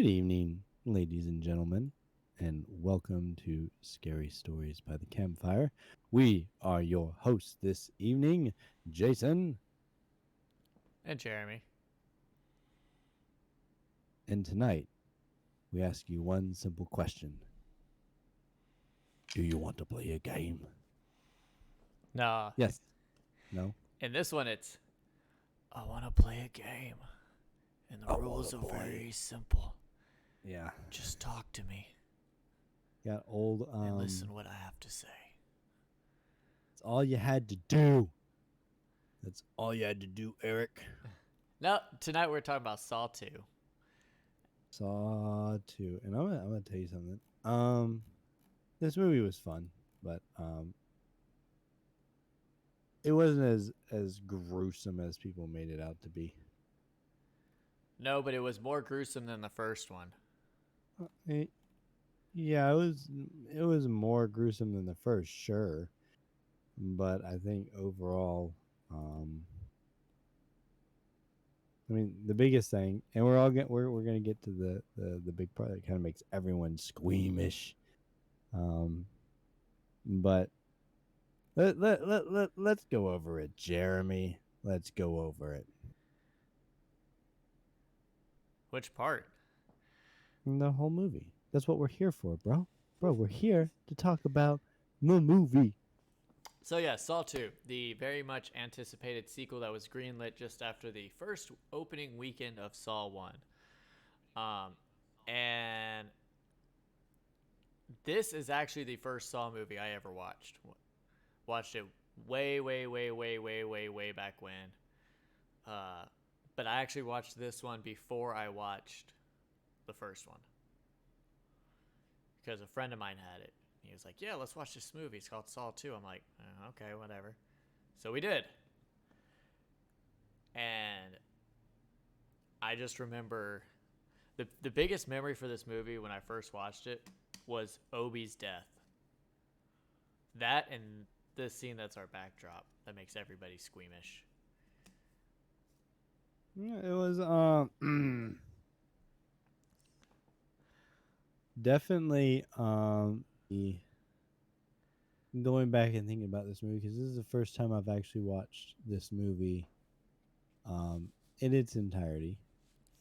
Good evening, ladies and gentlemen, and welcome to Scary Stories by the Campfire. We are your hosts this evening, Jason, And Jeremy. and tonight we ask you one simple question. Do you want to play a game? Nah, Yes. No? in this one it's I want to play a game, and the I want rules to are play. very simple. Yeah. Just talk to me Got old, and listen what I have to say. it's all you had to do. That's all you had to do, Eric. Now, tonight we're talking about Saw 2. Saw 2. And I'm gonna tell you something. This movie was fun, but it wasn't as gruesome as people made it out to be. No, but it was more gruesome than the first one. Yeah, it was more gruesome than the first, sure, but I think overall, I mean, the biggest thing, and we're gonna get to the big part that kind of makes everyone squeamish, um, but let's go over it, Jeremy. Let's go over it. Which part? The whole movie. That's what we're here for, bro. Bro, we're here to talk about the movie. So yeah, Saw 2, the very much anticipated sequel that was greenlit just after the first opening weekend of Saw 1. And this is actually the first Saw movie I ever watched. Watched it way back when. Uh, but I actually watched this one before I watched the first one because a friend of mine had it. He was like, "Yeah, let's watch this movie. It's called Saw 2." I'm like, "Okay, whatever." So we did, and I just remember the biggest memory for this movie when I first watched it was Obi's death. That and the scene that's our backdrop that makes everybody squeamish. Yeah, it was definitely going back and thinking about this movie because this is the first time I've actually watched this movie in its entirety.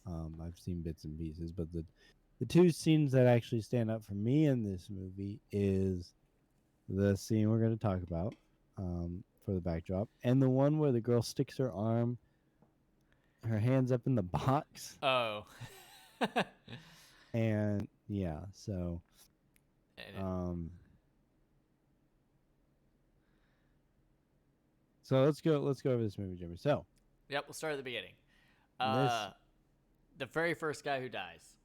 I've seen bits and pieces, but the two scenes that actually stand out for me in this movie is the scene we're going to talk about for the backdrop, and the one where the girl sticks her hands up in the box, Oh, and yeah, so and um, so let's go over this movie, Jimmy. So yep, we'll start at the beginning. this Uh, the very first guy who dies,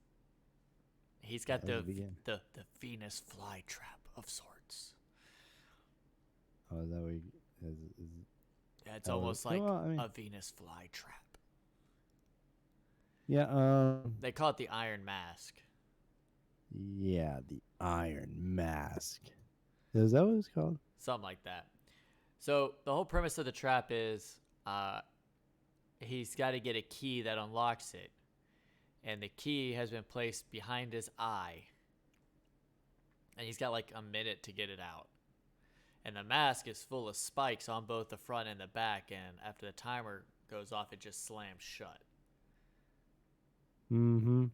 he's got as it begin. the Venus flytrap of sorts. Oh, is that what is Yeah, it's that what? almost Well, like I mean, a Venus flytrap. yeah, They call it the Iron Mask. yeah, the Iron Mask. Is that what it's called? Something like that. So the whole premise of the trap is he's got to get a key that unlocks it. And the key has been placed behind his eye. And he's got like a minute to get it out. And the mask is full of spikes on both the front and the back. And after the timer goes off, it just slams shut. Mm-hmm.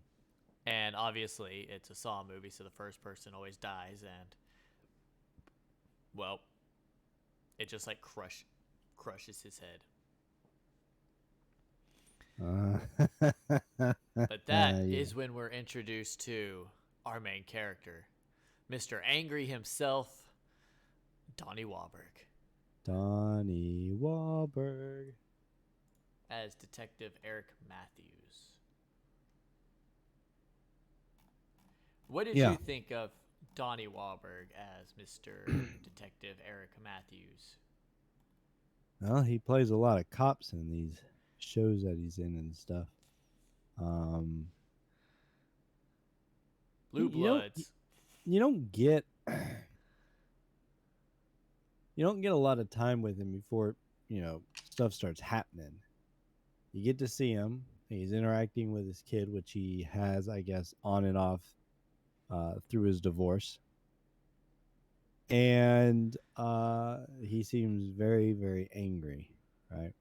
And obviously, it's a Saw movie, so the first person always dies. And, well, it just like crushes his head. Uh, But that yeah. is when we're introduced to our main character, Mr. Angry himself, Donnie Wahlberg, Donnie Wahlberg. as Detective Eric Matthews. What did you Yeah. think of Donnie Wahlberg as Mr. Detective Eric Matthews? Well, he plays a lot of cops in these shows that he's in and stuff. Um, Blue you don't Bloods. you don't get you don't get a lot of time with him before stuff starts happening. You get to see him He's interacting with his kid, which he has, I guess, on and off through his divorce. And he seems very, very angry, right?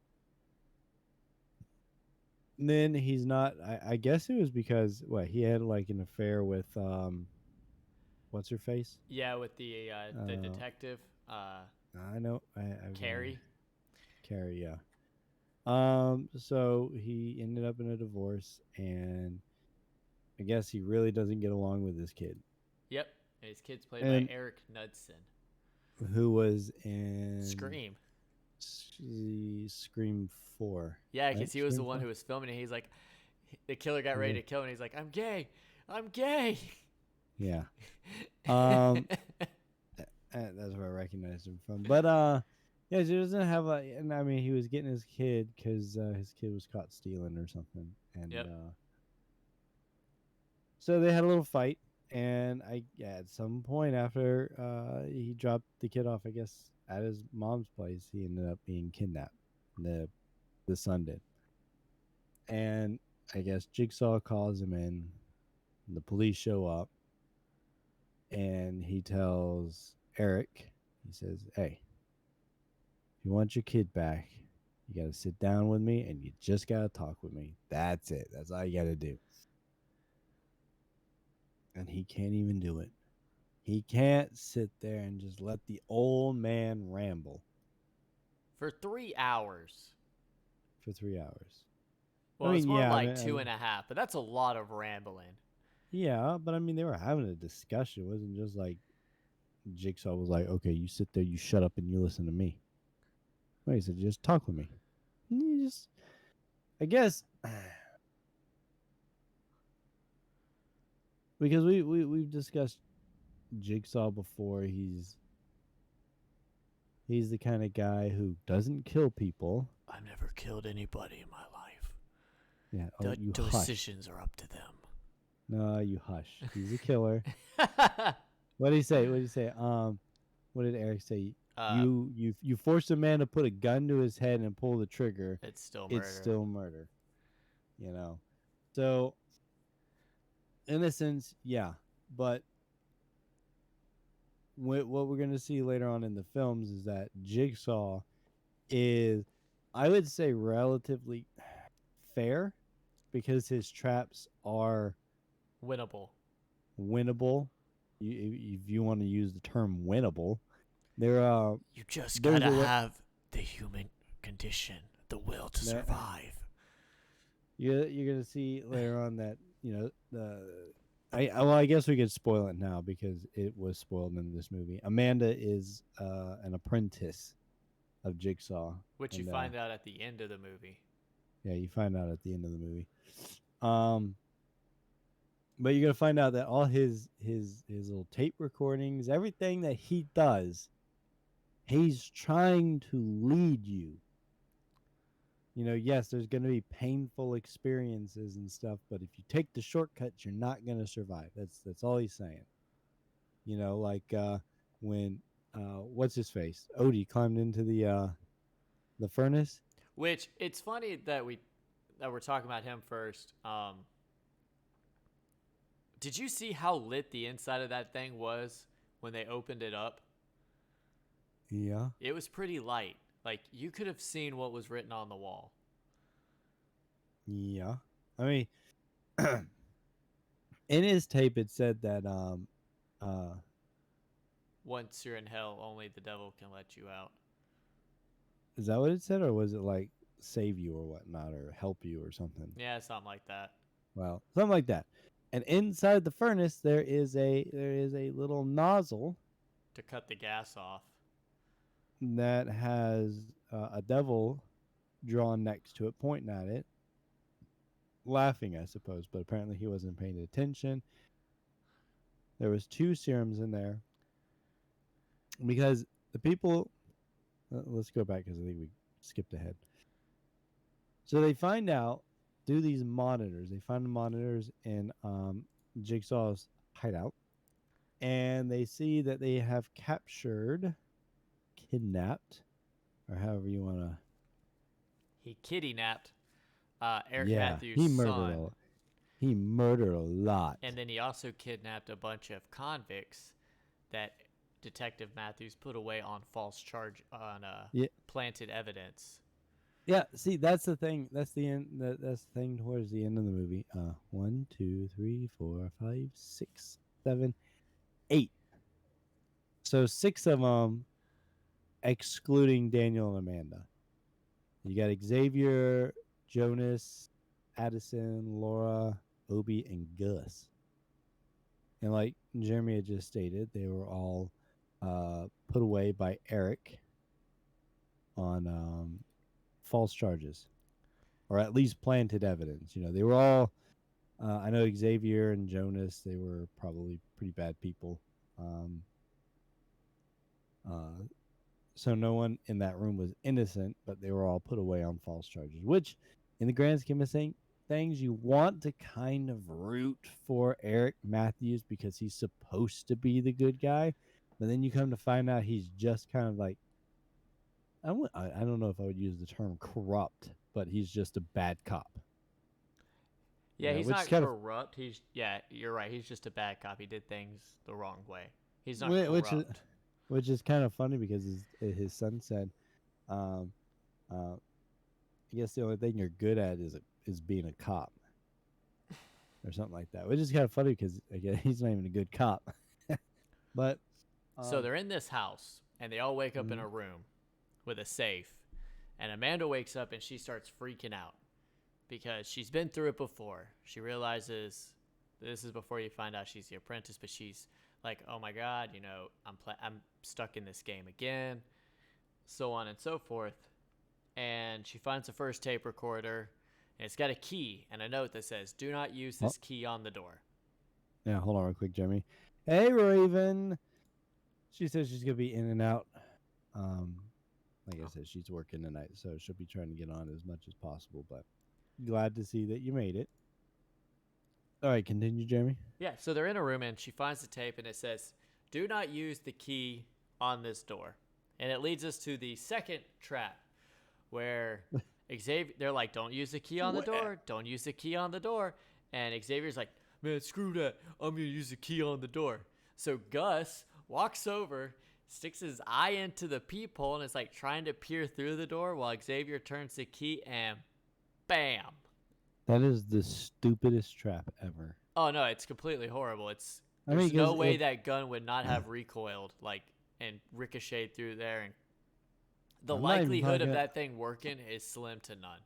And then he's not. I guess it was because what he had like an affair with what's her face? Yeah, with the Uh, detective, I know. I was gonna Carrie. Carrie. Yeah. So he ended up in a divorce, and I guess he really doesn't get along with his kid, Yep, and his kid's played by and Eric Knudsen. who was in Scream. Scream 4, Yeah, right? because he was the Scream one 4. who was filming it. He's like, the killer got ready Yeah. to kill him. And he's like, I'm gay. I'm gay. Yeah. Um, that's where I recognized him from. But yeah, he doesn't have a. And I mean, he was getting his kid because his kid was caught stealing or something, and Yep. so they had a little fight. And at some point after he dropped the kid off, I guess at his mom's place, he ended up being kidnapped. The the son did, and I guess Jigsaw calls him in. The police show up, and he tells Eric, he says, "Hey, if you want your kid back, you got to sit down with me and you just got to talk with me. That's it. That's all you got to do." And he can't even do it. He can't sit there and just let the old man ramble For 3 hours. for 3 hours. I Well, it's mean, more yeah, like two and a half, but that's a lot of rambling. yeah, but I mean, they were having a discussion. It wasn't just like Jigsaw was like, "Okay, you sit there, you shut up, and you listen to me." Wait, he said, "Just talk with me." And you just, I guess, because we've discussed Jigsaw before. He's the kind of guy who doesn't kill people. I've never killed anybody in my life. Yeah. Oh, The you hush. decisions are up to them. No, you hush. He's a killer. What did he say? What did he say? What did Eric say? uh, You force a man to put a gun to his head and pull the trigger. it's still It's murder. still murder. You know. So in a sense, yeah. But what we're gonna see later on in the films is that Jigsaw is, I would say, relatively fair because his traps are Winnable. winnable. If you want to use the term winnable, there You just there's gotta a way have the human condition, the will to that survive. you're gonna see later on that the well, I guess we could spoil it now because it was spoiled in this movie. Amanda is an apprentice of Jigsaw, Which you and find out at the end of the movie. yeah, you find out at the end of the movie. Um, but you're gonna find out that all his little tape recordings, everything that he does, he's trying to lead you. Yes, there's gonna be painful experiences and stuff, but if you take the shortcuts, you're not gonna survive. That's all he's saying. Like when what's his face? Odie climbed into the furnace. Which it's funny that we're talking about him first. Did you see how lit the inside of that thing was when they opened it up? Yeah. It was pretty light. Like you could have seen what was written on the wall. Yeah. I mean, in his tape it said that uh Once you're in hell, only the devil can let you out. is that what it said, or was it like save you or whatnot, or help you or something? Yeah, something like that. Well, something like that. And inside the furnace there is a little nozzle To cut the gas off. that has a devil drawn next to it, pointing at it, laughing, I suppose. But apparently he wasn't paying attention. There was two serums in there because the people. Let's go back because I think we skipped ahead. So they find out through these monitors. They find the monitors in Jigsaw's hideout, and they see that they have captured, kidnapped, or however you want to. He kitty napped Eric Yeah, Matthews' son. he murdered a lot. And then he also kidnapped a bunch of convicts that Detective Matthews put away on false charge on Yeah, planted evidence. yeah. See, that's the thing. That's the end. That's the thing towards the end of the movie. One, two, three, four, five, six, seven, eight. So six of them, excluding Daniel and Amanda. You got Xavier, Jonas, Addison, Laura, Obi, and Gus. And like Jeremy had just stated, they were all put away by Eric on false charges, or at least planted evidence. You know, they were all. I know Xavier and Jonas. They were probably pretty bad people. Um, uh, so no one in that room was innocent, but they were all put away on false charges. Which, in the grand scheme of things, you want to kind of root for Eric Matthews because he's supposed to be the good guy, but then you come to find out he's just kind of like I don't know if I would use the term corrupt, but he's just a bad cop. Yeah, he's Which is not kind of corrupt. He's yeah, you're right. He's just a bad cop. He did things the wrong way. He's not which is corrupt. which is kind of funny because his son said, um, I guess the only thing you're good at is being a cop or something like that, which is kind of funny because again he's not even a good cop. But So um, they're in this house and they all wake up in mm, a room with a safe. And Amanda wakes up and she starts freaking out because she's been through it before. She realizes this is before you find out she's the apprentice, but she's like, "Oh my god, I'm stuck in this game again." So on and so forth. And she finds the first tape recorder and it's got a key and a note that says, "Do not use oh, this key on the door." yeah, hold on real quick, Jeremy. Hey, Raven. She says she's gonna be in and out. Um, like I Oh. said, she's working tonight, so she'll be trying to get on as much as possible. But glad to see that you made it. All right, continue, Jeremy. Yeah, so they're in a room and she finds the tape and it says, "Do not use the key on this door." And it leads us to the second trap where Xavier, they're like, "Don't use the key on the What? door. Don't use the key on the door." And Xavier's like, "Man, screw that. I'm going to use the key on the door." So Gus walks over, sticks his eye into the peephole and is like trying to peer through the door while Xavier turns the key and bam. That is the stupidest trap ever. Oh no, it's completely horrible. It's I mean, there's no because way if that gun would not have recoiled like and ricocheted through there, and the I'm not even likelihood of talking, that thing working is slim to none.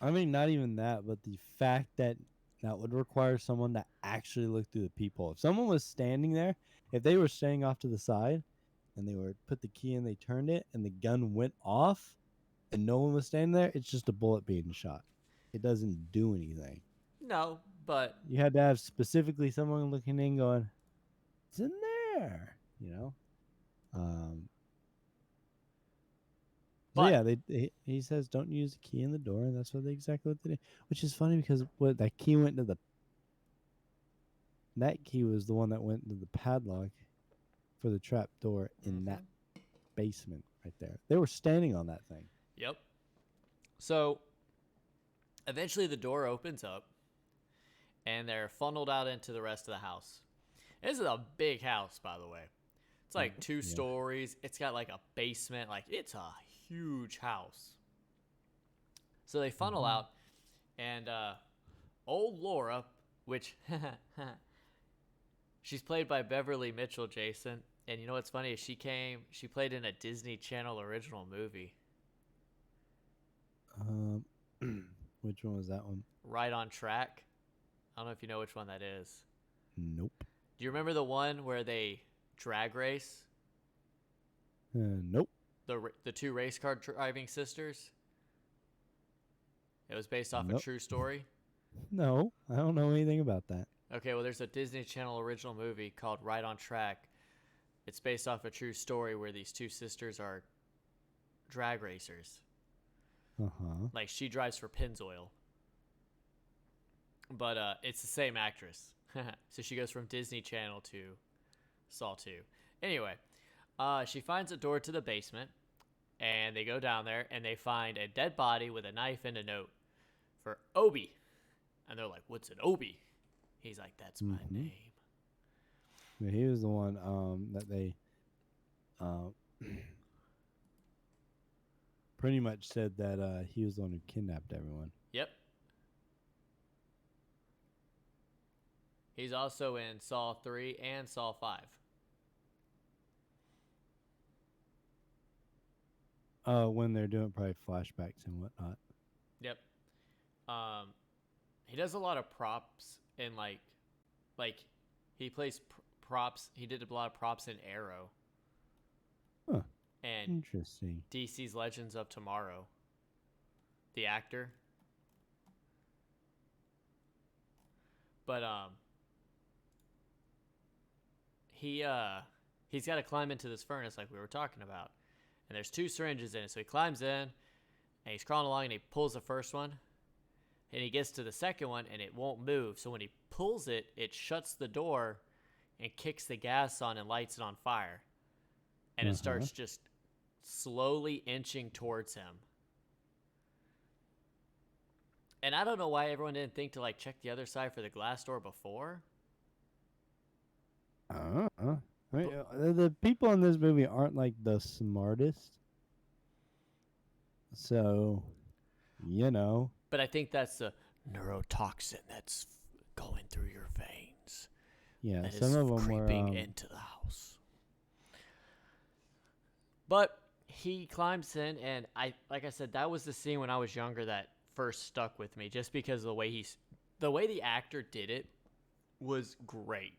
I mean, not even that, but the fact that that would require someone to actually look through the peephole. If someone was standing there, if they were standing off to the side and they were put the key in, they turned it, and the gun went off, and no one was standing there, it's just a bullet being shot. It doesn't do anything. No, but You had to have specifically someone looking in, going, "It's in there," you know. Um, So but yeah, he says don't use the key in the door, and that's exactly what they did. Which is funny because what that key went to the that key was the one that went into the padlock for the trap door in that mm-hmm. basement right there. They were standing on that thing. Yep. So eventually the door opens up and they're funneled out into the rest of the house. This is a big house, by the way. It's like two Yeah. stories. It's got like a basement. Like it's a huge house. So they funnel Mm-hmm. out, and old Laura, which she's played by Beverly Mitchell, Jason. And you know what's funny is she played in a Disney Channel original movie, Um, which one was that one? Right on Track. I don't know if you know which one that is. Nope. Do you remember the one where they drag race? Nope. The two race car driving sisters? It was based off a Nope. true story. No, I don't know anything about that. Okay, well, there's a Disney Channel original movie called Right on Track. It's based off a true story where these two sisters are drag racers. Uh huh. Like, she drives for Pennzoil. But it's the same actress. So she goes from Disney Channel to Saw 2. Anyway, she finds a door to the basement, and they go down there, and they find a dead body with a knife and a note for Obi. And they're like, what's an Obi? He's like, that's my name. Yeah, he was the one that they pretty much said that he was the one who kidnapped everyone. Yep. He's also in Saw 3 and Saw 5. When they're doing probably flashbacks and whatnot. Yep. He does a lot of props and like he plays props. He did a lot of props in Arrow. Huh. And Interesting. DC's Legends of Tomorrow. The actor. But he's got to climb into this furnace like we were talking about. And there's 2 syringes in it. So he climbs in and he's crawling along and he pulls the first one. And he gets to the second one and it won't move. So when he pulls it, it shuts the door and kicks the gas on and lights it on fire. And it starts just slowly inching towards him. And I don't know why everyone didn't think to like check the other side for the glass door before. I mean, the people in this movie aren't like the smartest. So, you know. But I think that's the neurotoxin that's going through your veins. Yeah, that some is of them creeping were into the house. But he climbs in, and like I said, that was the scene when I was younger that first stuck with me, just because the way the actor did it was great.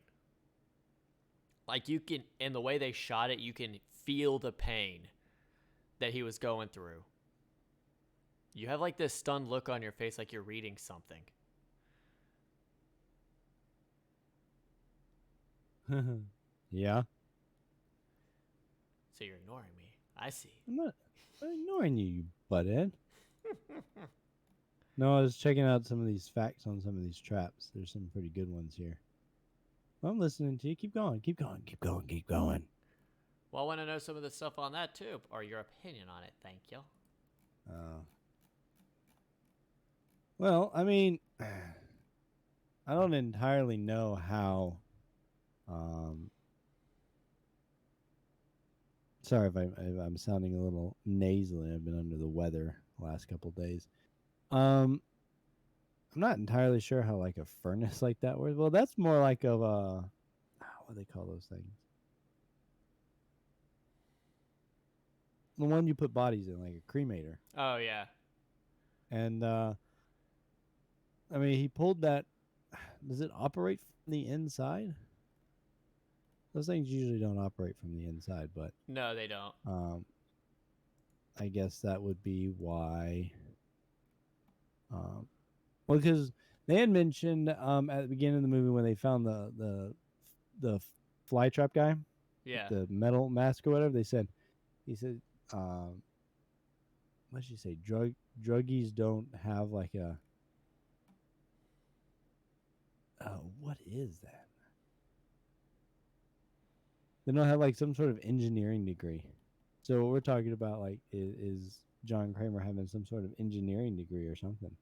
Like and the way they shot it, you can feel the pain that he was going through. You have like this stunned look on your face, like you're reading something. Yeah. So you're ignoring me. I see. I'm not ignoring you butthead. No, I was checking out some of these facts on some of these traps. There's some pretty good ones here. Well, I'm listening to you. Keep going. Keep going. Keep going. Keep going. Well, I want to know some of the stuff on that too, or your opinion on it. Thank you. Well, I mean, I don't entirely know how. Sorry if I'm sounding a little nasally. I've been under the weather the last couple days. I'm not entirely sure how like a furnace like that works. Well, that's more like of a what do they call those things? The one you put bodies in, like a cremator. Oh yeah. And I mean, he pulled that. Does it operate from the inside? Those things usually don't operate from the inside, but no, they don't. I guess that would be why. Well, because they had mentioned at the beginning of the movie when they found the fly trap guy, Yeah. the metal mask or whatever. He said, what did she say? Druggies don't have like a. What is that? They don't have like some sort of engineering degree. So what we're talking about like is John Kramer having some sort of engineering degree or something.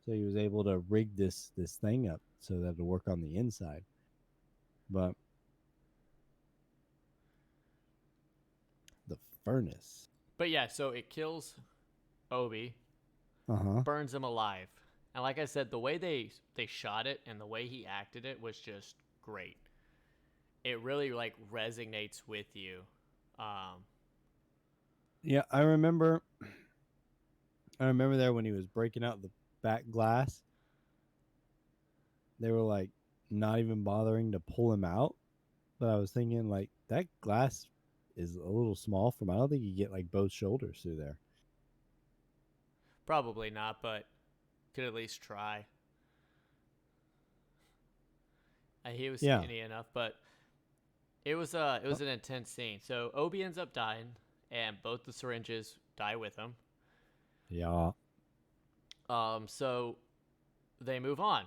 So he was able to rig this thing up so that it'll work on the inside. But the furnace. But yeah, so it kills Obi, burns him alive. And like I said, the way they shot it and the way he acted it was just great. It really like resonates with you. Yeah, I remember there when he was breaking out the back glass. They were like not even bothering to pull him out. But I was thinking like that glass is a little small for him. I don't think you get like both shoulders through there. Probably not, but could at least try. He was skinny enough, but it was an intense scene. So Obi ends up dying, and both the syringes die with him. Yeah. So they move on,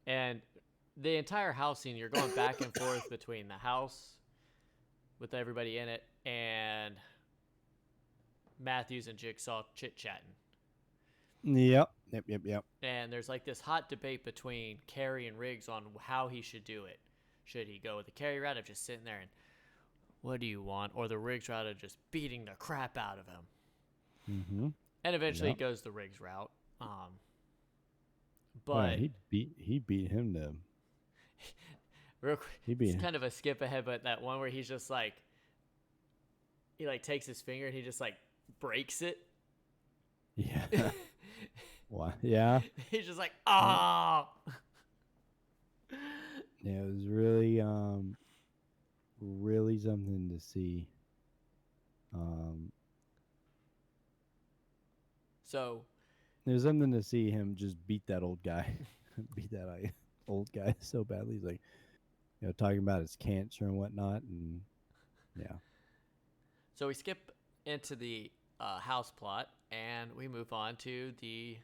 and the entire house scene, you're going back and forth between the house with everybody in it and Matthews and Jigsaw chit-chatting. Yep. Yep. Yep. Yep. And there's like this hot debate between Carrie and Riggs on how he should do it. Should he go with the Carrie route of just sitting there and, what do you want? Or the Riggs route of just beating the crap out of him? Mm-hmm. And eventually Yep. it goes the Riggs route. Um, Oh yeah, but he beat him to real quick, he it's beat him. kind of a skip ahead, but that one where he's just like, he like takes his finger and he just like breaks it. Yeah. Why? Yeah. He's just like, Yeah. ah. Yeah. It was really something to see. Um, So it was something to see him just beat that old guy, beat that old guy so badly. He's like, talking about his cancer and whatnot, and yeah, we skip into the house plot and we move on to the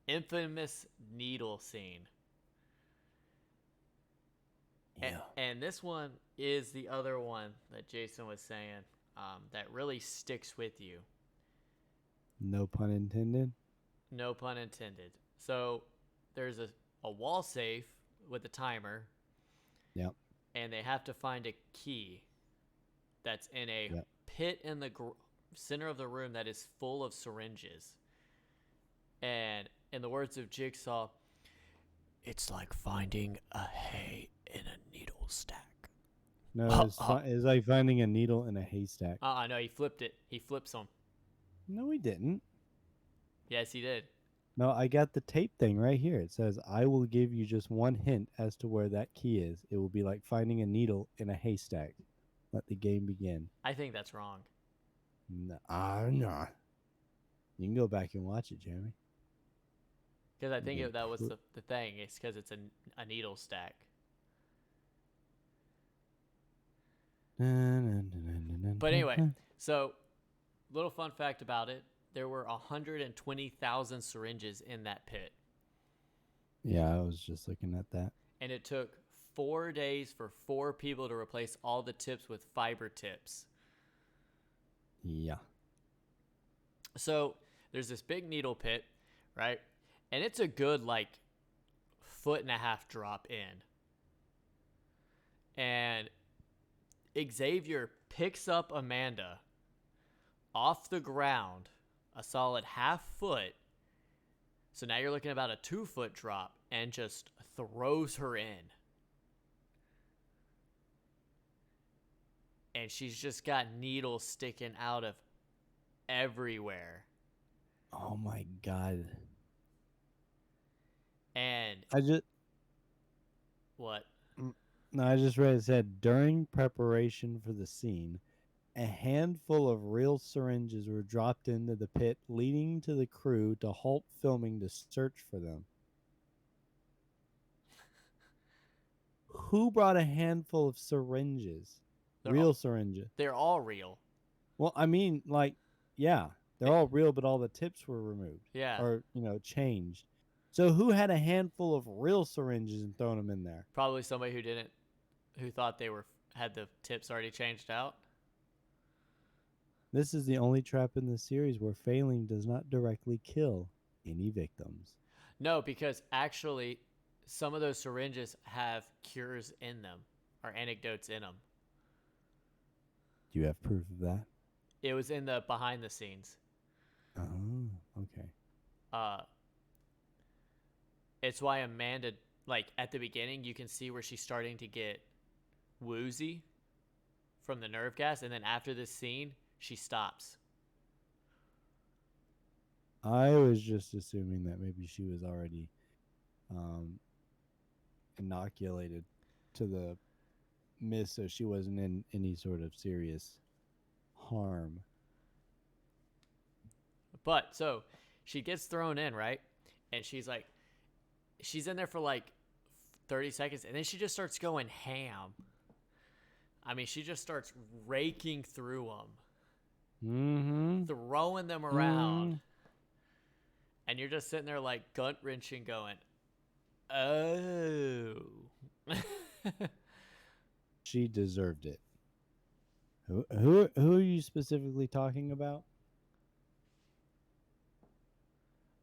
infamous needle scene. yeah. And this one is the other one that Jason was saying that really sticks with you. No pun intended. No pun intended. So there's a wall safe with a timer, Yep. and they have to find a key that's in a Yep. pit in the center of the room that is full of syringes. And in the words of Jigsaw, it's like finding a hay in a needle stack. No, it's like finding a needle in a haystack. No, he flipped it. He flips them. No, he didn't. Yes, he did. No, I got the tape thing right here. It says, I will give you just one hint as to where that key is. It will be like finding a needle in a haystack. Let the game begin. I think that's wrong. No. You can go back and watch it, Jeremy. Because I think that was the thing. It's because it's a needle stack. But anyway, so little fun fact about it. There were 120,000 syringes in that pit. Yeah, I was just looking at that. And it took 4 days for 4 people to replace all the tips with fiber tips. Yeah. So there's this big needle pit, right? And it's a good like 1.5 foot drop in. And Xavier picks up Amanda off the ground a solid 1/2 foot. So now you're looking at about a 2 foot drop and just throws her in. And she's just got needles sticking out of everywhere. Oh my God. And I just what? No, I just read it said during preparation for the scene, a handful of real syringes were dropped into the pit, leading to the crew to halt filming to search for them. Who brought a handful of syringes? Real syringes. They're all real. Well, I mean, like, yeah, they're all real, but all the tips were removed. Yeah. Or, changed. So who had a handful of real syringes and thrown them in there? Probably somebody who thought they had the tips already changed out. This is the only trap in the series where failing does not directly kill any victims. No, because actually, some of those syringes have cures in them or antidotes in them. Do you have proof of that? It was in the behind the scenes. Oh, okay. It's why Amanda, like at the beginning, you can see where she's starting to get woozy from the nerve gas, and then after this scene, she stops. I was just assuming that maybe she was already inoculated to the mist, so she wasn't in any sort of serious harm. But so she gets thrown in, right? And she's in there for like 30 seconds, and then she just starts going ham. I mean, she just starts raking through them, throwing them around. And you're just sitting there like gut wrenching going, oh. She deserved it. Who are you specifically talking about?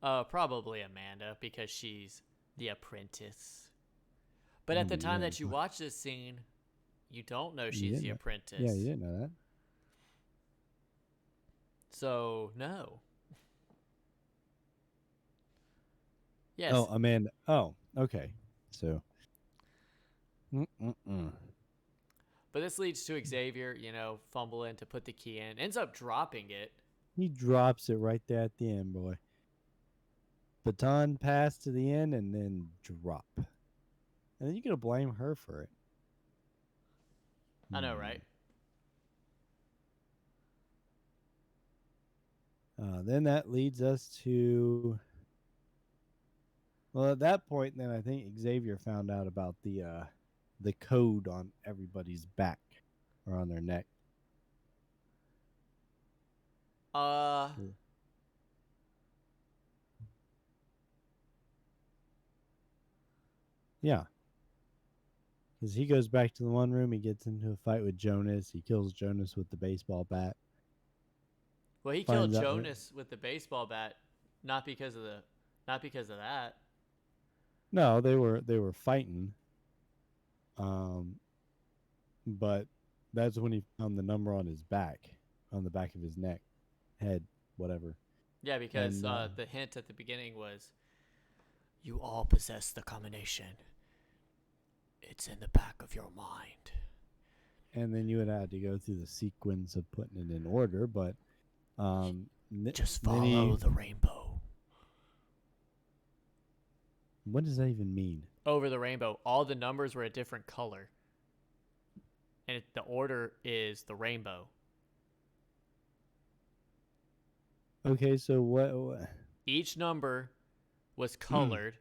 Probably Amanda because she's the apprentice. But Yeah, at the but you time didn't. that you watch this scene, you don't know You she's didn't the know. Yeah, you apprentice. didn't know that. So, no. Oh, Yes. Amanda. Oh, okay. So, mm-mm-mm. But this leads to Xavier, fumbling to put the key in, ends up dropping it. He drops it right there at the end, boy. Baton pass to the end and then drop. And then you're going to blame her for it. I know, Hmm. right? Then that leads us to. Well, at that point, then I think Xavier found out about the code on everybody's back or on their neck. Uh, Yeah, because he goes back to the one room. He gets into a fight with Jonas. He kills Jonas with the baseball bat. well, he killed Finds out. Jonas with the baseball bat, not because of the, not because of that. No, they were fighting. Um, but that's when he found the number on his back, on the back of his neck, head, whatever. Yeah, because And the hint at the beginning was, "You all possess the combination. It's in the back of your mind." and then you would have to go through the sequence of putting it in order. But Just then follow he. the rainbow. What does that even mean? Over the rainbow, all the numbers were a different color, and the order is the rainbow. Okay, so what Each number was colored,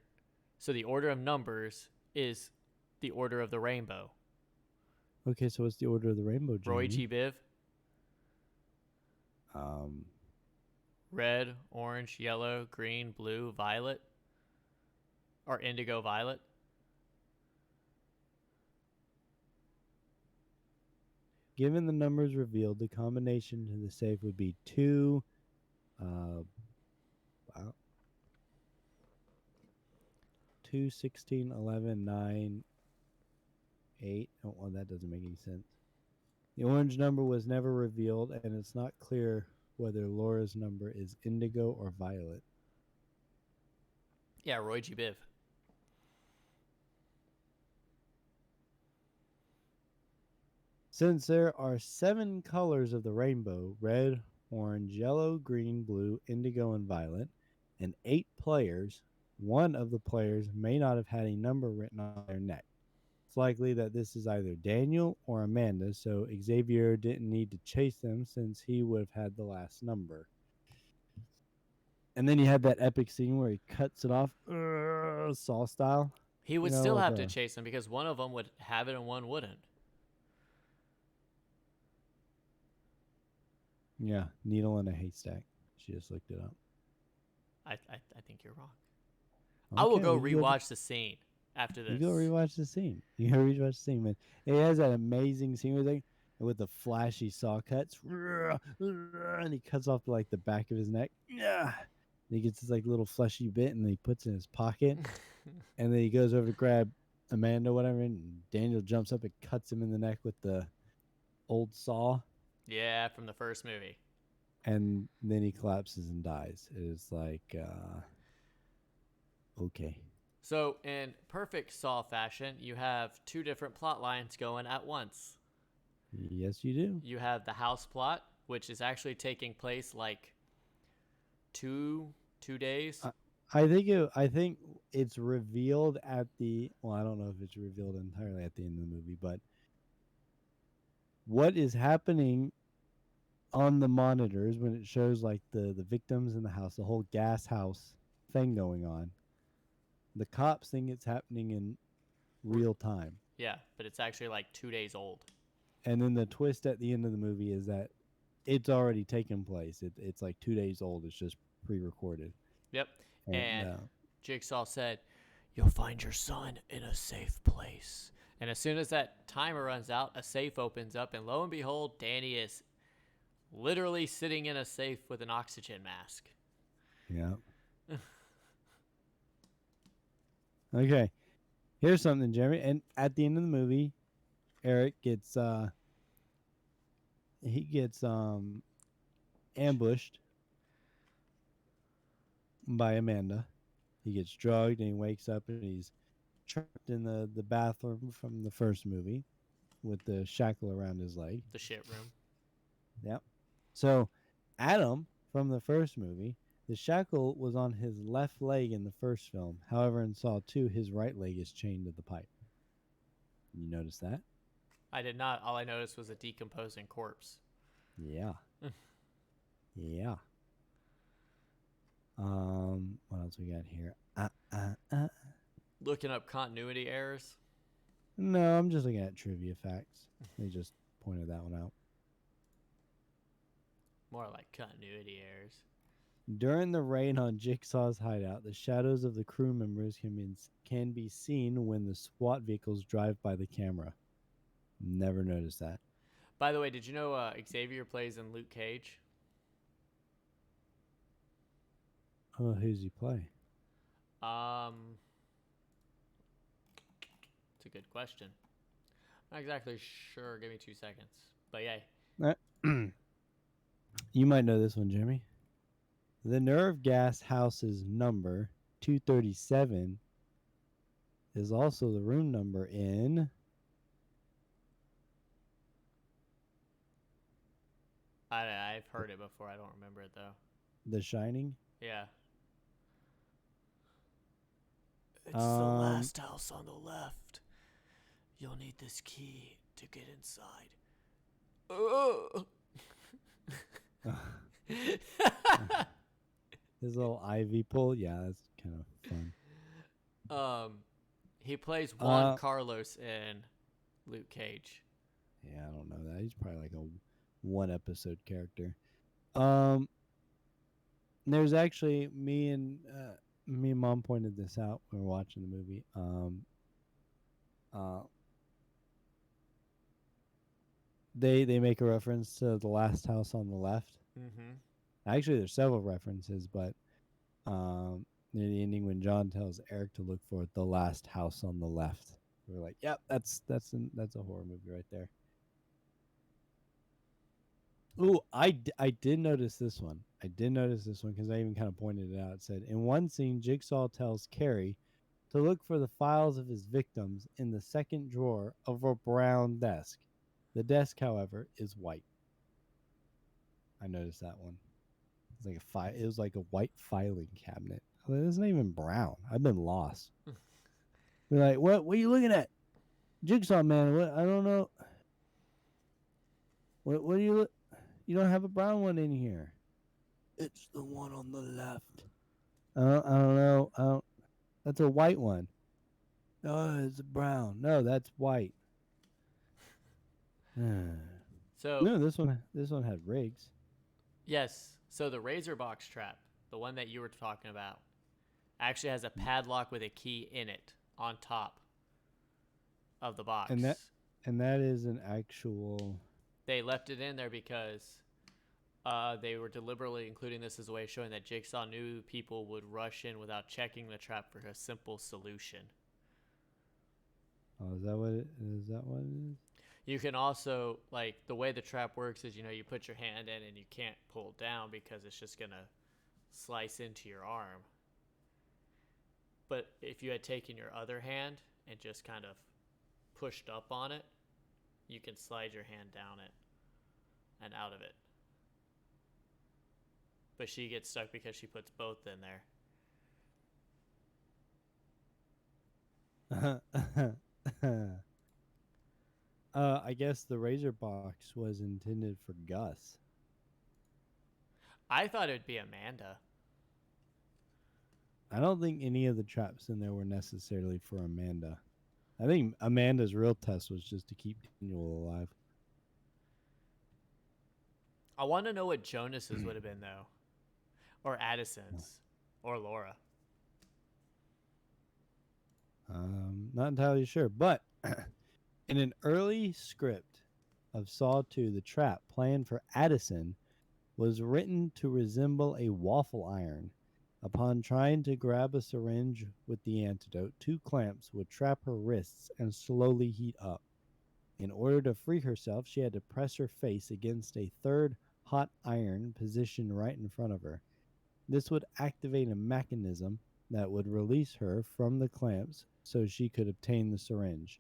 so the order of numbers is the order of the rainbow. okay, so what's the order of the rainbow, Roy Jamie? G. Biv, Um, red, orange, yellow, green, blue, violet, or indigo violet. given the numbers revealed, the combination to the safe would be two. Wow, 2, 16, 11, 9, 8. Oh, well, that doesn't make any sense. The orange number was never revealed, and it's not clear whether Laura's number is indigo or violet. Yeah, Roy G. Biv. Since there are 7 colors of the rainbow, red, orange, yellow, green, blue, indigo, and violet, and 8 players, one of the players may not have had a number written on their neck. It's likely that this is either Daniel or Amanda, so Xavier didn't need to chase them since he would have had the last number. And then you had that epic scene where he cuts it off, Saw style. He You would know, still with have to the chase them because one of them would have it and one wouldn't. yeah, needle in a haystack. She just looked it up. I think you're wrong. I will Okay, go well rewatch the scene after you go this. rewatch the scene. You go rewatch the scene, man. It has that amazing scene with the flashy saw cuts, and he cuts off like the back of his neck. Yeah, he gets this like little fleshy bit, and he puts it in his pocket, and then he goes over to grab Amanda, whatever, and Daniel jumps up and cuts him in the neck with the old saw, Yeah, from the first movie. and then he collapses and dies. It is like, okay, So, in perfect Saw fashion, you have two different plot lines going at once. yes, you do. You have the house plot, which is actually taking place like two days. I think it's revealed at the well, I don't know if it's revealed entirely at the end of the movie, but what is happening on the monitors when it shows like the victims in the house, the whole gas house thing going on, the cops think it's happening in real time. Yeah, but it's actually like 2 days old. And then the twist at the end of the movie is that it's already taken place. It's like 2 days old. It's just pre-recorded. Yep. And And Jigsaw said, "You'll find your son in a safe place." And as soon as that timer runs out, a safe opens up, and lo and behold, Danny is literally sitting in a safe with an oxygen mask. yeah, Okay, here's something, Jeremy. And at the end of the movie, Eric gets he gets ambushed by Amanda. He gets drugged and he wakes up and he's trapped in the bathroom from the first movie with the shackle around his leg. The shit room. Yep. So Adam from the first movie, the shackle was on his left leg in the first film. However, in Saw 2, his right leg is chained to the pipe. You notice that? I did not. All I noticed was a decomposing corpse. Yeah. Yeah. What else we got here? Looking up continuity errors. No, I'm just looking at trivia facts. They just pointed that one out. More like continuity errors. During the raid on Jigsaw's hideout, the shadows of the crew members can be seen when the SWAT vehicles drive by the camera. Never noticed that. By the way, did you know Xavier plays in Luke Cage? Oh, who's he play? Um, it's a good question. Not exactly sure. Give me 2 seconds. But yeah. You might know this one, Jimmy. The nerve gas house's number 237 is also the room number in I've heard it before. I don't remember it though. The Shining. Yeah. It's the Um, last house on the left. You'll need this key to get inside. Oh. his little IV pull. Yeah, that's kind of fun. He plays Juan Carlos in Luke Cage. Yeah, I don't know that. He's probably like a one episode character. Um, there's actually me and mom pointed this out when we were watching the movie. They make a reference to the last house on the left. Mm-hmm. Actually, there's several references, but near the ending when John tells Eric to look for the last house on the left, we're like, yep, that's a horror movie right there. Ooh, I did notice this one. I did notice this one because I even kind of pointed it out. It said, in one scene, Jigsaw tells Carrie to look for the files of his victims in the second drawer of a brown desk. The desk, however, is white. I noticed that one. It's like it was like a white filing cabinet. It isn't even brown. I've been lost. They're like, what are you looking at? Jigsaw man, what? I don't know. What do you look? You don't have a brown one in here. It's the one on the left. I don't know. That's a white one. No, it's brown. No, that's white. So no, this one had rigs. yes, so the razor box trap, the one that you were talking about, actually has a padlock with a key in it on top of the box. And that is an actual. They left it in there because they were deliberately including this as a way of showing that Jigsaw knew people would rush in without checking the trap for a simple solution. Oh, is that what it is? You can also, like, the way the trap works is, you put your hand in and you can't pull down because it's just going to slice into your arm. But if you had taken your other hand and just kind of pushed up on it, you can slide your hand down it and out of it. But she gets stuck because she puts both in there. I guess the razor box was intended for Gus. I thought it would be Amanda. I don't think any of the traps in there were necessarily for Amanda. I think Amanda's real test was just to keep Daniel alive. I want to know what Jonas's would have been, though. Or Addison's. Or Laura. Not entirely sure. But in an early script of Saw 2, the trap planned for Addison was written to resemble a waffle iron Upon trying to grab a syringe with the antidote, two clamps would trap her wrists and slowly heat up. In order to free herself, she had to press her face against a third hot iron positioned right in front of her. This would activate a mechanism that would release her from the clamps so she could obtain the syringe.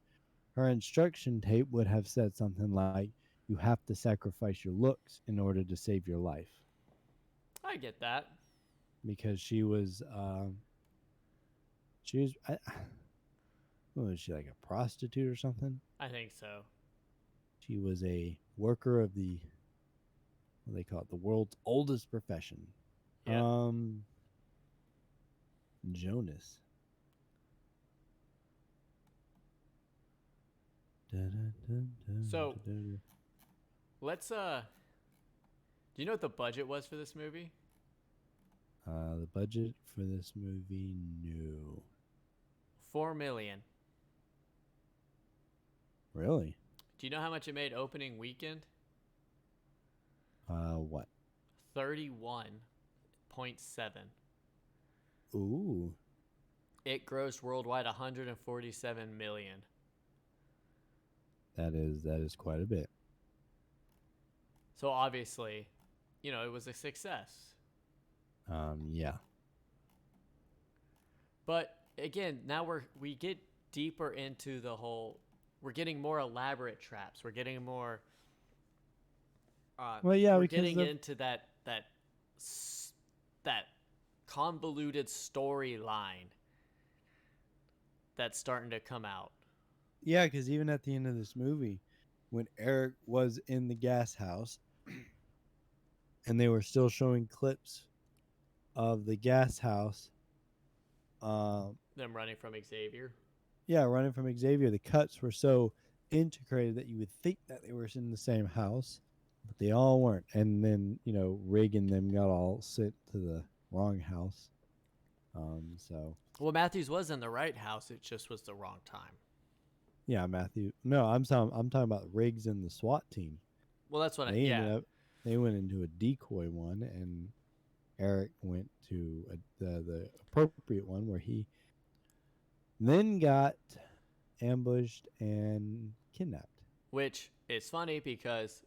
Her instruction tape would have said something like, "You have to sacrifice your looks in order to save your life." I get that. Because she was, what was she, like a prostitute or something? I think so. She was a worker of the, what do they call it, the world's oldest profession. Yep. Jonas. So let's do you know what the budget was for this movie? The budget for this movie, no. 4 million. Really? Do you know how much it made opening weekend? What? 31.7. Ooh, It grossed worldwide 147 million. that is quite a bit. So obviously, it was a success. Yeah. But again, now we get deeper into the whole. We're getting more elaborate traps. We're getting more. Well, yeah, we're because getting into that convoluted storyline that's starting to come out. yeah, because even at the end of this movie, when Eric was in the gas house, and they were still showing clips of the gas house, um, Them running from Xavier. yeah, running from Xavier, the cuts were so integrated that you would think that they were in the same house, but they all weren't. And then, Rig and them got all sent to the wrong house. So Well, Matthews was in the right house. It just was the wrong time. yeah, Matthew. No, I'm talking about Riggs and the SWAT team. Well, that's what. They ended Yeah. up they went into a decoy one, and Eric went to the appropriate one where he then got ambushed and kidnapped. Which is funny because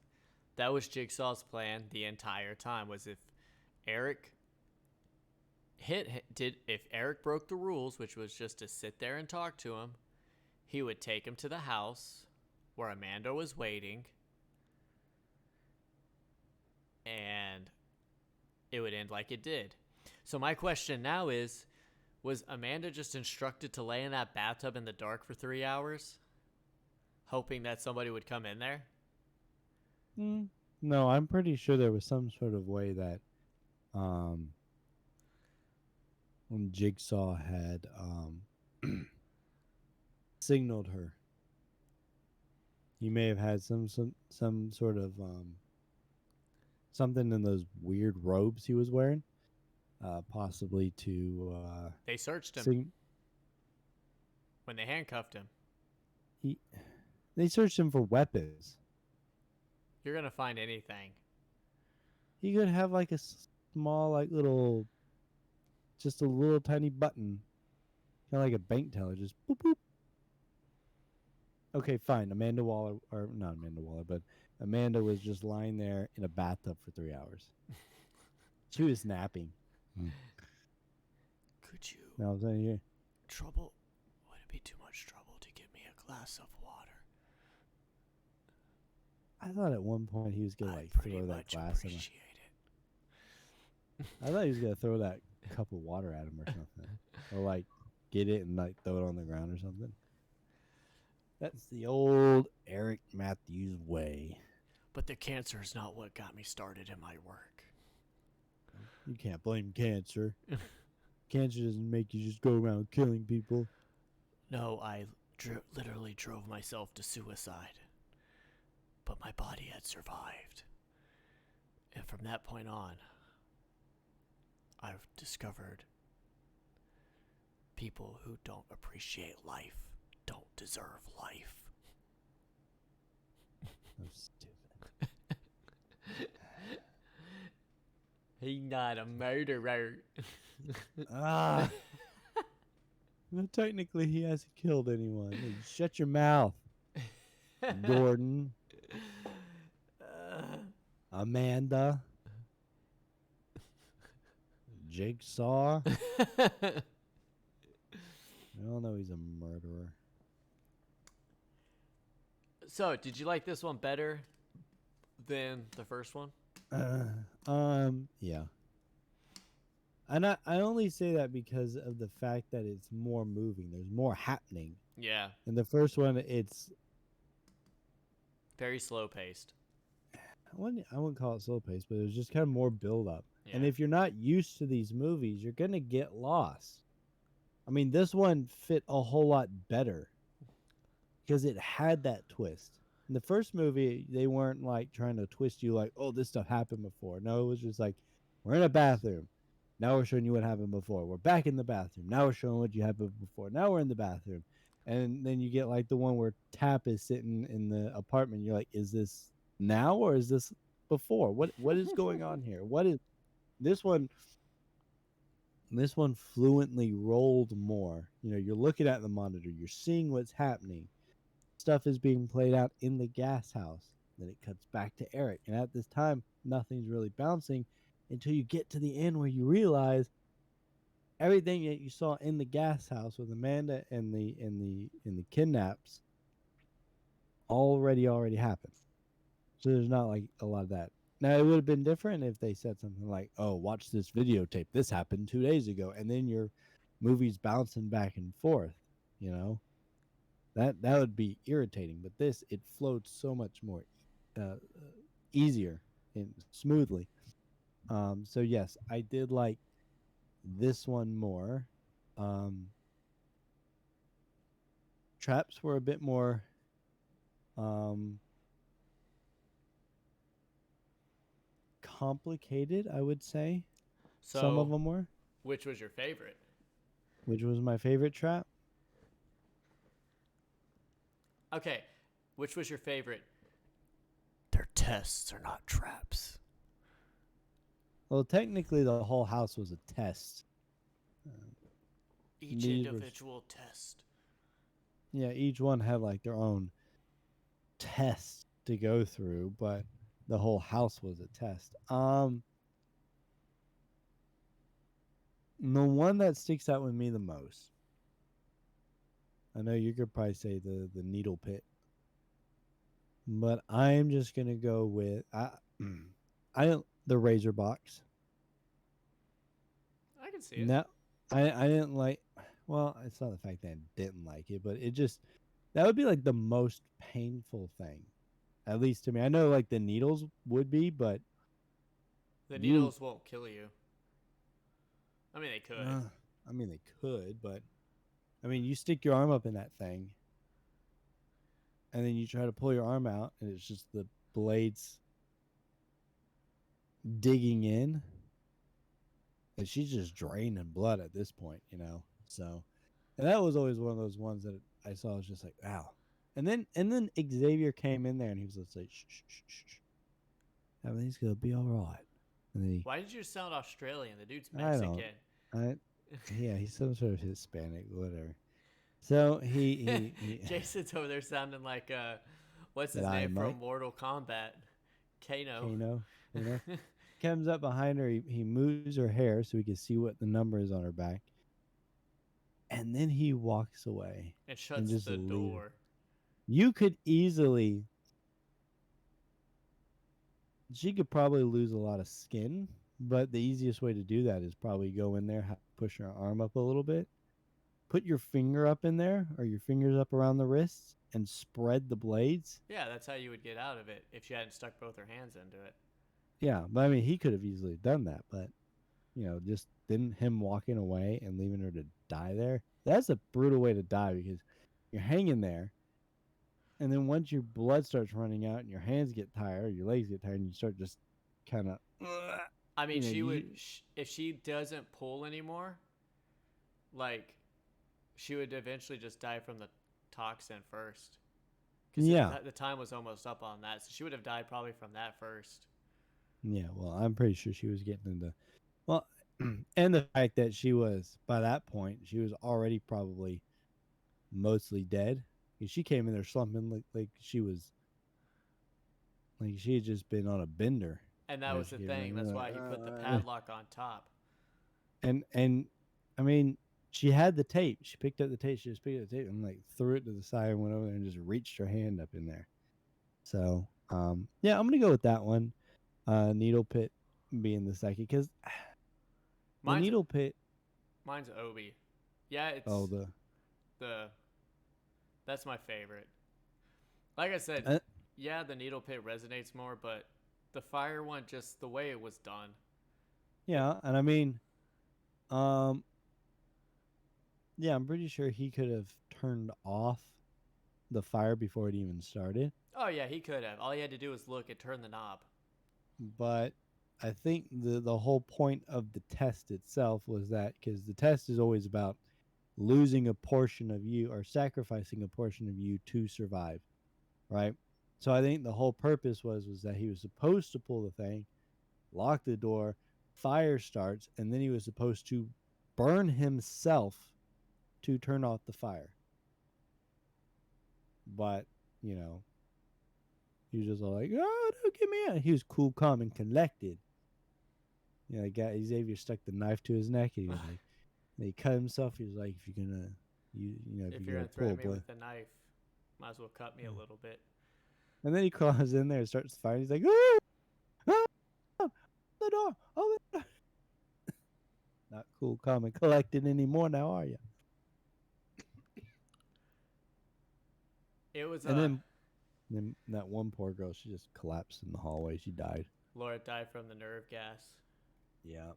that was Jigsaw's plan the entire time. Was Eric if Eric broke the rules, which was just to sit there and talk to him, he would take him to the house where Amanda was waiting, and it would end like it did. So my question now is, was Amanda just instructed to lay in that bathtub in the dark for 3 hours, hoping that somebody would come in there? No, I'm pretty sure there was some sort of way that when Jigsaw had signaled her, he may have had some sort of something in those weird robes he was wearing, possibly to They searched him sing. when they handcuffed him. He, they searched him for weapons. You're going to find anything. He could have like a small, like little, just a little tiny button, kind of like a bank teller, just boop boop. Okay, fine. Amanda Waller, or not Amanda Waller, but Amanda was just lying there in a bathtub for 3 hours. She was napping. Could you Now I'm saying here, trouble? Would it be too much trouble to get me a glass of water? I thought at one point he was gonna I like pretty throw that much glass in. appreciate it. I thought he was gonna throw that cup of water at him or something, or like get it and like throw it on the ground or something. That's the old Eric Matthews way. But the cancer is not what got me started in my work. You can't blame cancer. Cancer doesn't make you just go around killing people. No, I literally drove myself to suicide. But my body had survived. And from that point on, I've discovered people who don't appreciate life don't deserve life. So stupid. He not a murderer. Ah, no, technically he hasn't killed anyone. Hey, shut your mouth, Gordon, Amanda, Jigsaw. I don't know he's a murderer. So, did you like this one better than the first one? Yeah. And I only say that because of the fact that it's more moving. There's more happening. Yeah, In the first one, it's very slow paced. I wouldn't call it slow pace, but there's just kind of more build up. And Yeah. if you're not used to these movies, you're gonna get lost. I mean, this one fit a whole lot better because it had that twist. In the first movie, they weren't like trying to twist you like, oh, this stuff happened before. No, it was just like, we're in a bathroom. Now we're showing you what happened before. We're back in the bathroom. Now we're showing what you happened before. Now we're in the bathroom. And then you get like the one where Tap is sitting in the apartment. You're like, is this now or is this before? What is going on here? What is this one? This one fluently rolled more. You're looking at the monitor, you're seeing what's happening. Stuff is being played out in the gas house. Then it cuts back to Eric. And at this time, nothing's really bouncing until you get to the end where you realize everything that you saw in the gas house with Amanda and the kidnaps already happened. So there's not like a lot of that. Now it would have been different if they said something like, "Oh, watch this videotape. This happened 2 days ago," and then your movie's bouncing back and forth. You know that would be irritating. But this, it flowed so much more easier and smoothly. So yes, I did like this one more. Um, Traps were a bit more um, complicated, I would say. Some of So, them were, which was your favorite? which was my favorite trap. Okay, which was your favorite? Their tests are not traps. Well, technically, the whole house was a test. Uh, Each these were, individual test. yeah, each one had like their own test to go through, but the whole house was a test. The one that sticks out with me the most, I know you could probably say the needle pit, but I'm just gonna go with I don't the razor box. I can see it. No, I didn't like. Well, it's not the fact that I didn't like it, but it just that would be like the most painful thing, at least to me. I know like the needles would be, but The you, needles won't kill you. I mean, they could. uh, I mean, they could, but I mean, you stick your arm up in that thing, and then you try to pull your arm out, and it's just the blades digging in, and she's just draining blood at this point. So, and that was always one of those ones that I saw. I was just like, wow. And then Xavier came in there, and he was just like, shh, shh, shh, shh, shh. Everything's gonna be all right. And then Why did you sound Australian? The dude's I don't, Mexican. I, yeah, he's some sort of Hispanic, whatever. So he Jason's over there sounding like what's his name Dynamite, from Mortal Kombat? Kano. Kano, comes up behind her. He moves her hair so we can see what the number is on her back, and then he walks away And and shuts just the leaves. door. You could easily, she could probably lose a lot of skin, but the easiest way to do that is probably go in there, push her arm up a little bit, put your finger up in there or your fingers up around the wrists, and spread the blades. Yeah, that's how you would get out of it if you hadn't stuck both her hands into it. Yeah, but I mean, he could have easily done that, but just didn't him walking away and leaving her to die there. That's a brutal way to die because you're hanging there, and then once your blood starts running out and your hands get tired, your legs get tired, and you start just kind of, I mean, she would you, if she doesn't pull anymore, like she would eventually just die from the toxin first, because yeah. the time was almost up on that. So she would have died probably from that first. Yeah, well, I'm pretty sure she was getting into well, and the fact that she was by that point she was already probably mostly dead. She came in there slumping like she was like she had just been on a bender And that when was she the came thing. in. That's You're why he put the padlock on top. and I mean, she had the tape. She picked up the tape. She just picked up the tape and like threw it to the side and went over there and just reached her hand up in there. So yeah, I'm gonna go with that one. Needle pit being the second because the Mine's needle pit. mine's Obi. Yeah, Oh, it's the the that's my favorite. Like I said, uh, yeah, the needle pit resonates more, but the fire one, just the way it was done. It yeah, and I mean, um, yeah, I'm pretty sure he could have turned off the fire before it even started. Oh yeah, he could have. All he had to do was look and turn the knob. But I think the whole point of the test itself was that because the test is always about losing a portion of you or sacrificing a portion of you to survive, right? So I think the whole purpose was that he was supposed to pull the thing, lock the door, fire starts, and then he was supposed to burn himself to turn off the fire. But you know, he was just all like, "Oh, don't get me out." He was cool, calm, and collected. You know, guy Xavier stuck the knife to his neck, and he was like, and he cut himself. He was like, "If you're gonna, if If you're you're gonna gonna pull threaten me blood," with a knife, might as well cut me a little bit. and then he crawls in there and starts fighting. He's like, "Oh, oh, oh, the door, oh, the door." Not cool, calm, and collected anymore now, are you? It was And then that one poor girl, she just collapsed in the hallway. She died. Laura died from the nerve gas. Yeah.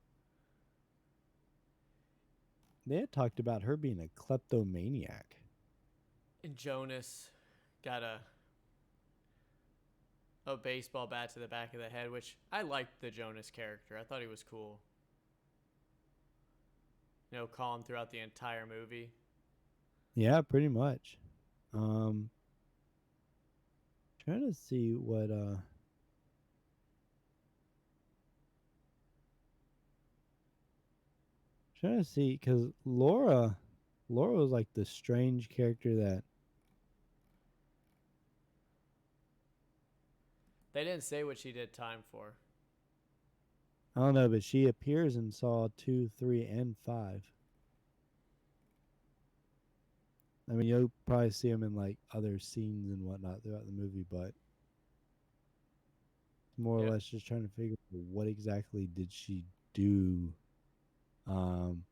They had talked about her being a kleptomaniac. And Jonas got a baseball bat to the back of the head, which I liked the Jonas character. I thought he was cool. Calm throughout the entire movie. Yeah, pretty much. Um, trying to see what trying to see because Laura was like the strange character that They didn't say what she did time for. I don't know, but she appears in Saw 2, 3, and 5. I mean, you'll probably see him in like other scenes and whatnot throughout the movie, but more or Yep. less just trying to figure out what exactly did she do. Um,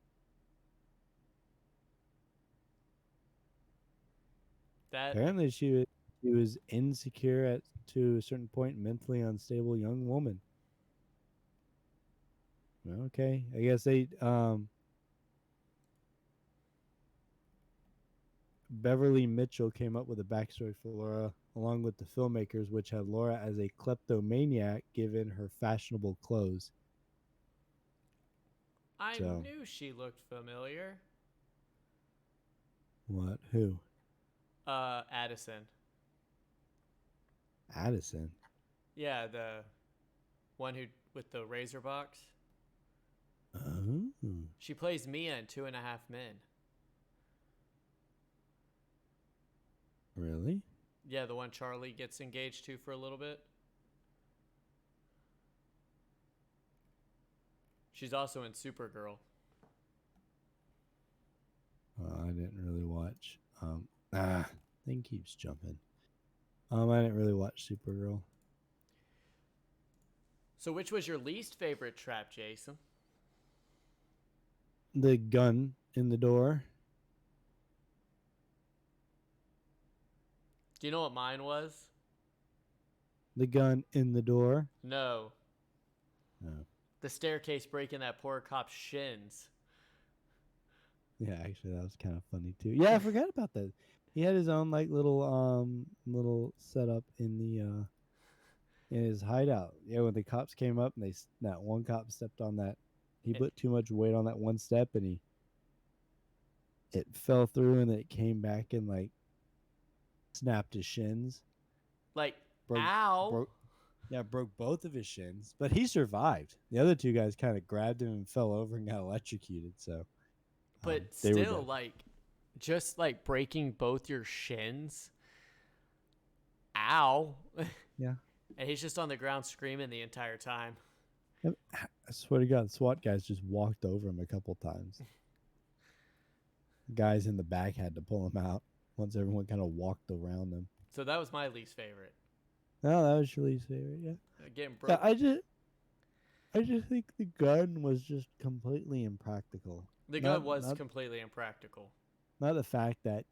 That apparently she was insecure at to a certain point, mentally unstable young woman. Well, okay, I guess they Beverly Mitchell came up with a backstory for Laura, along with the filmmakers, which had Laura as a kleptomaniac given her fashionable clothes. I So, knew she looked familiar. what? Who? Addison. Addison. Yeah, the one who with the razor box. Oh, She plays Mia in 2.5 Men. really? Yeah, the one Charlie gets engaged to for a little bit. She's also in Supergirl. I didn't really watch. Thing keeps jumping. I didn't really watch Supergirl. So, which was your least favorite trap, Jason? The gun in the door. Do you know what mine was? The gun in the door. No. Oh, The staircase breaking that poor cop's shins. yeah. Actually, that was kind of funny too. Yeah, I forgot about that. He had his own like little setup in his hideout. Yeah, when the cops came up and that one cop stepped on that, he And put too much weight on that one step and it fell through and then it came back and like snapped his shins, like, broke ow. broke Yeah, broke both of his shins, but he survived. The other two guys kind of grabbed him and fell over and got electrocuted. So But they were still, dead. like, just like breaking both your shins. Ow. Yeah. And he's just on the ground screaming the entire time. I swear to God, SWAT guys just walked over him a couple times. Guys in the back had to pull him out once everyone kind of walked around him. So that was my least favorite. No, that was your least favorite. Yeah. Getting Yeah, broke. I just think the gun was just completely impractical. The Not gun was not completely impractical. not the fact that,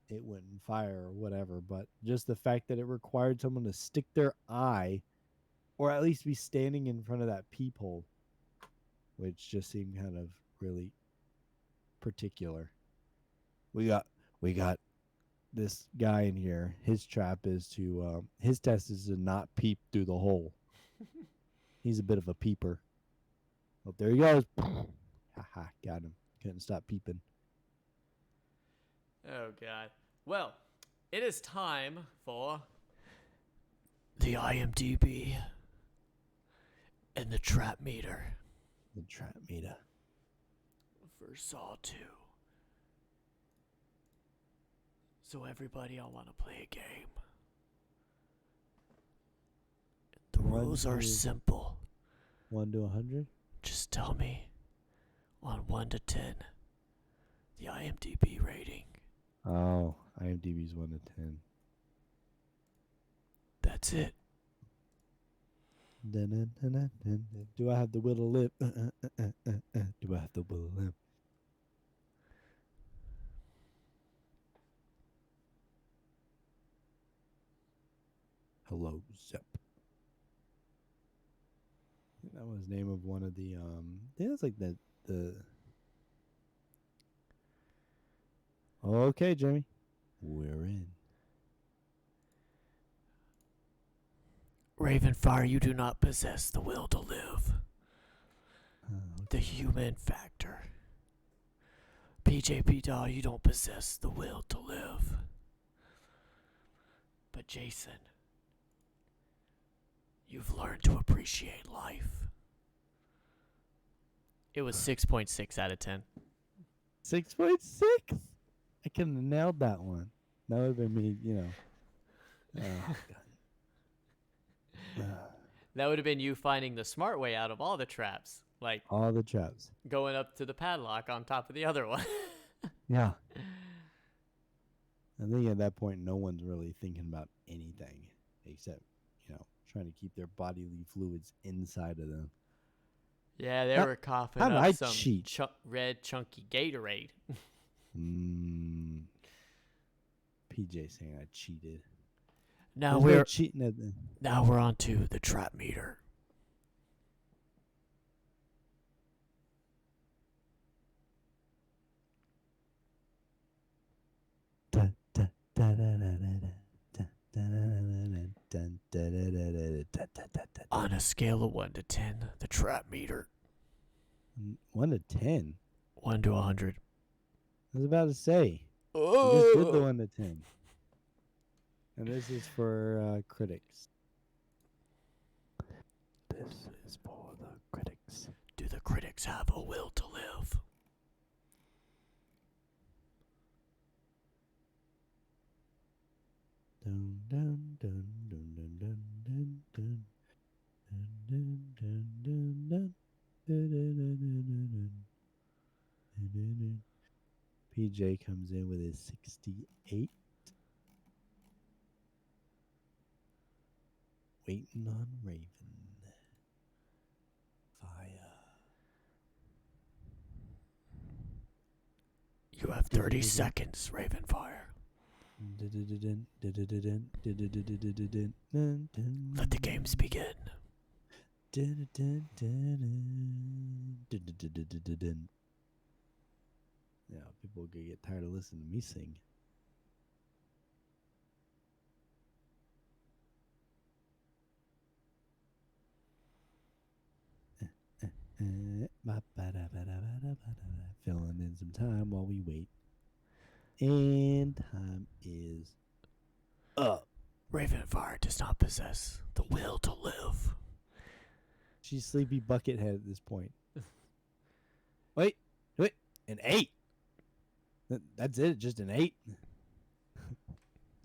it wouldn't fire or whatever, but just the fact that it required someone to stick their eye or at least be standing in front of that peephole, which just seemed kind of really particular. We got this guy in here. His trap is to his test is to not peep through the hole. He's a bit of a peeper. Oh, there he goes. Haha, got him. Couldn't stop peeping. Oh, God. Well, it is time for the IMDb and the trap meter The trap meter. for Saw 2. So, everybody, I want to play a game. The rules are simple. 1 to 100. Just tell me on 1 to 10 the IMDb rating. Oh, IMDb's 1 to 10. That's it. Do I have the will to live? Do I have the will to live? Hello, Zep. That was the name of one of the I think that's like the Okay, Jimmy. We're in. Ravenfire, you do not possess the will to live. Okay. The human factor. PJP Doll, you don't possess the will to live. But Jason, you've learned to appreciate life. It was 6.6 out of 10. 6.6. I couldn't have nailed that one. That would have been me, Oh, God. That would have been you finding the smart way out of all the traps. Like All the traps. going up to the padlock on top of the other one. Yeah. I think at that point, no one's really thinking about anything except, trying to keep their bodily fluids inside of them. Yeah, they How- were coughing how did up I some cheat? red chunky Gatorade. PJ saying I cheated. Now There's no we're cheating at the. now we're on to the trap meter. On a scale of 1 to 10, the trap meter. 1 to 10. 1 to 100. I was about to say. Oh! You just did the 1 to 10. And this is for critics. This is for the critics. Do the critics have a will to live? Dun, dun, dun, dun, dun, dun, dun, dun. Dun, dun, dun, dun, dun, dun, dun, dun, dun, dun, dun. PJ comes in with his 68. Waiting on Raven. Fire. You have 30 seconds, Ravenfire. Let the games begin. Yeah, people gonna get tired of listening to me sing. Filling in some time while we wait. And time is up. Ravenfire does not possess the will to live. She's Sleepy Buckethead at this point. Wait, an 8. That's it, just an 8.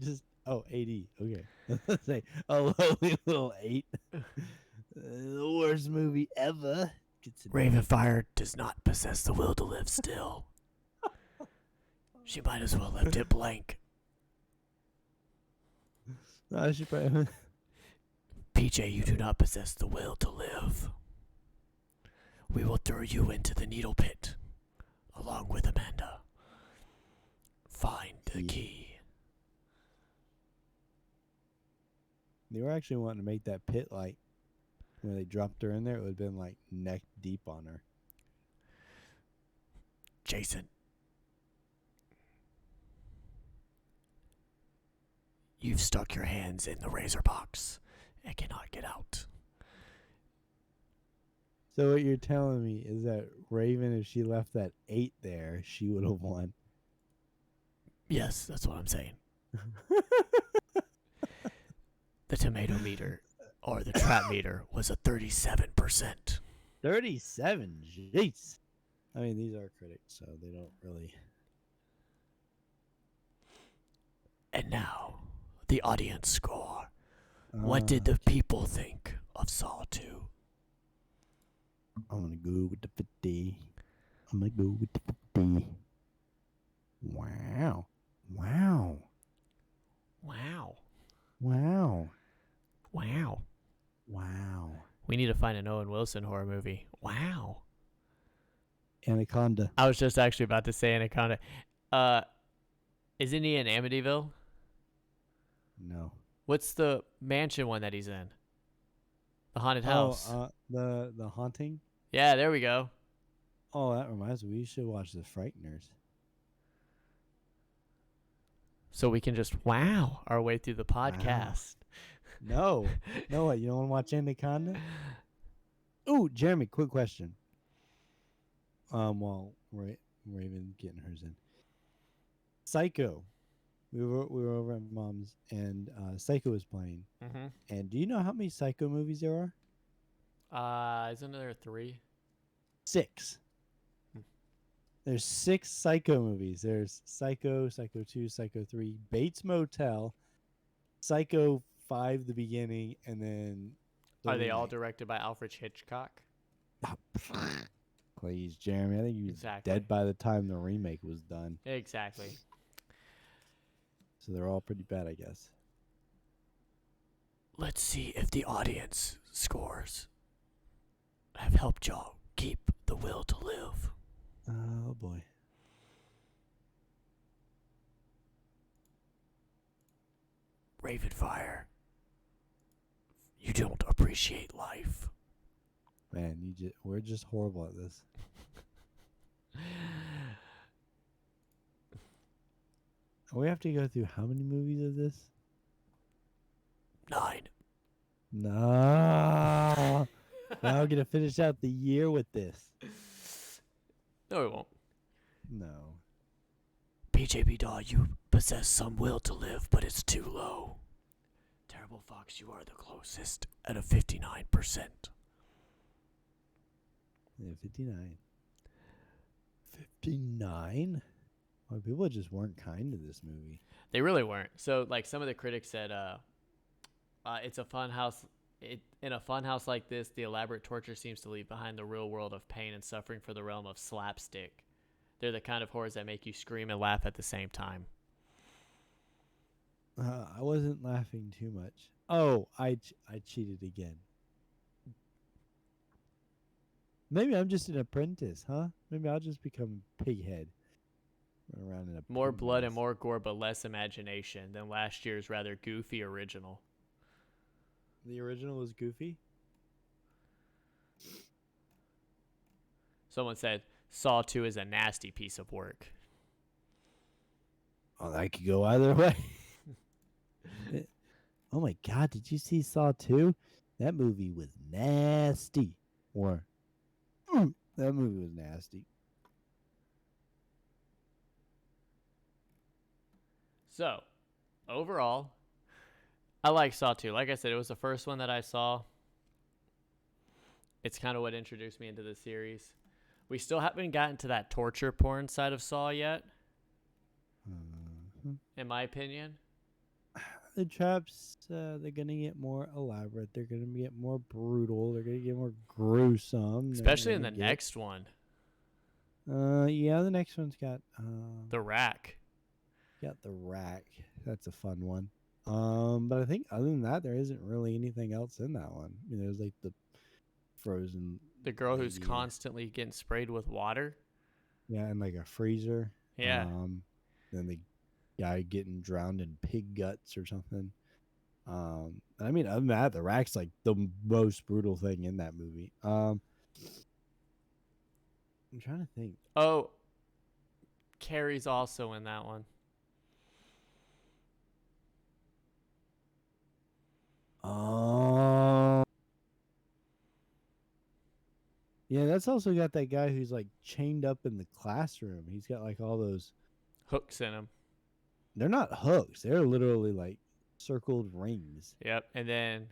Just AD. Okay, let's say a lowly little 8. The worst movie ever. Ravenfire does not possess the will to live still. She might as well left it blank. No, she probably. PJ, you do not possess the will to live. We will throw you into the needle pit, along with Amanda. Find the key. They were actually wanting to make that pit like when they dropped her in there, it would have been like neck deep on her. Jason, you've stuck your hands in the razor box and cannot get out. So what you're telling me is that Raven, if she left that 8 there, she would have won. Yes, that's what I'm saying. The tomato meter, or the trap meter, was a 37%. 37? Jeez. I mean, these are critics, so they don't really... And now, the audience score. What did the people think of Saw 2? I'm going to go with the 50. I'm going to go with the 50. Wow. Wow. Wow. Wow. Wow. Wow. We need to find an Owen Wilson horror movie. Wow. Anaconda. I was just actually about to say Anaconda. Isn't he in Amityville? No. What's the mansion one that he's in? The haunted house. The Haunting? Yeah, there we go. Oh, that reminds me. We should watch The Frighteners. So we can just wow our way through the podcast. Wow. No, what? You don't want to watch Anaconda? Ooh, Jeremy, quick question. While Raven getting hers in. Psycho. We were over at Mom's, and Psycho was playing. Mm-hmm. And do you know how many Psycho movies there are? Isn't there 3? 6. There's 6 Psycho movies. There's Psycho, Psycho 2, Psycho 3, Bates Motel, Psycho 5, the beginning, and then... Are they all directed by Alfred Hitchcock? Please, Jeremy. I think he was dead by the time the remake was done. Exactly. So they're all pretty bad, I guess. Let's see if the audience scores have helped y'all keep the will to live. Oh, boy. Ravenfire, you don't appreciate life. Man, we're just horrible at this. We have to go through how many movies of this? 9. No. Now we're going to finish out the year with this. No, we won't. No. PJB Daw, you possess some will to live, but it's too low. Terrible Fox, you are the closest at a 59%. Yeah, 59. 59? Well, people just weren't kind to this movie. They really weren't. So, like, some of the critics said, it's a fun house. In a fun house like this, the elaborate torture seems to leave behind the real world of pain and suffering for the realm of slapstick. They're the kind of horrors that make you scream and laugh at the same time. I wasn't laughing too much. Oh, I cheated again. Maybe I'm just an apprentice, huh? Maybe I'll just become Pighead. Run around in a More pig blood mask. and more gore, but less imagination than last year's rather goofy original. The original was goofy? Someone said, Saw 2 is a nasty piece of work. Oh, that could go either way. Oh my God, did you see Saw 2? That movie was nasty. Or, that movie was nasty. So, overall, I like Saw 2. Like I said, it was the first one that I saw. It's kind of what introduced me into the series. We still haven't gotten to that torture porn side of Saw yet, Mhm. in my opinion. The traps, they're gonna get more elaborate. They're gonna get more brutal. They're gonna get more gruesome. They're Especially in gonna the get. next one, Yeah, the next one's the rack. got the rack. That's a fun one. But I think other than that, there isn't really anything else in that one. You know, there's like the frozen The girl who's lady. constantly getting sprayed with water. Yeah, and like a freezer. Yeah. Then the guy getting drowned in pig guts or something. I mean, other than that, the rack's like the most brutal thing in that movie. I'm trying to think. Oh, Carrie's also in that one. Oh, yeah, that's also got that guy who's like chained up in the classroom. He's got like all those. Hooks in him. They're not hooks. They're literally like circled rings. Yep. And then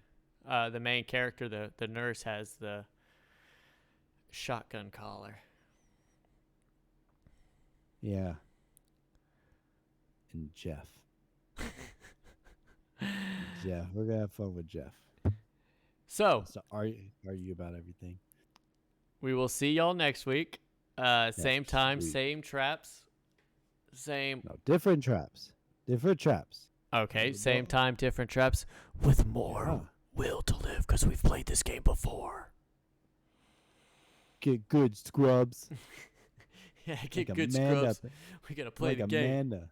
the main character, the nurse, has the shotgun collar. Yeah, and Jeff. Jeff, we're gonna have fun with Jeff. So So argue about everything we will see y'all next week. Same next time, week. same traps, same. No, different traps. Different traps. Okay, same Don't- time, different traps, with more Yeah. will to live because we've played this game before. Get good, scrubs. Yeah, get Like good Amanda. scrubs. We're gonna play Like the game. Amanda.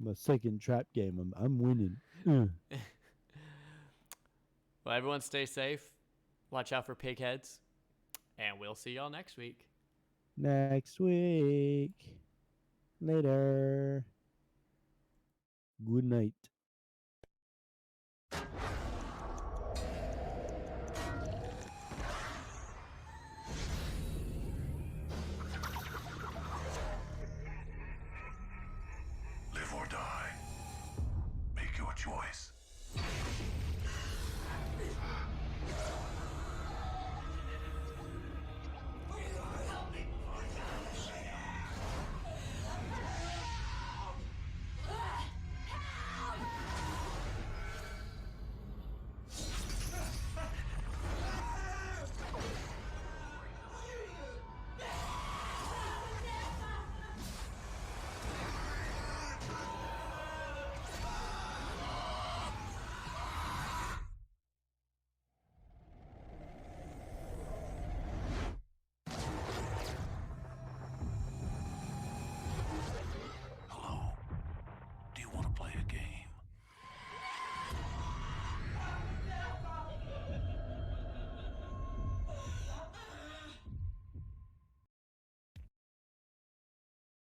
My second trap game. I'm winning. Mm. Well, everyone stay safe. Watch out for pig heads. And we'll see y'all next week. Next week. Later. Good night.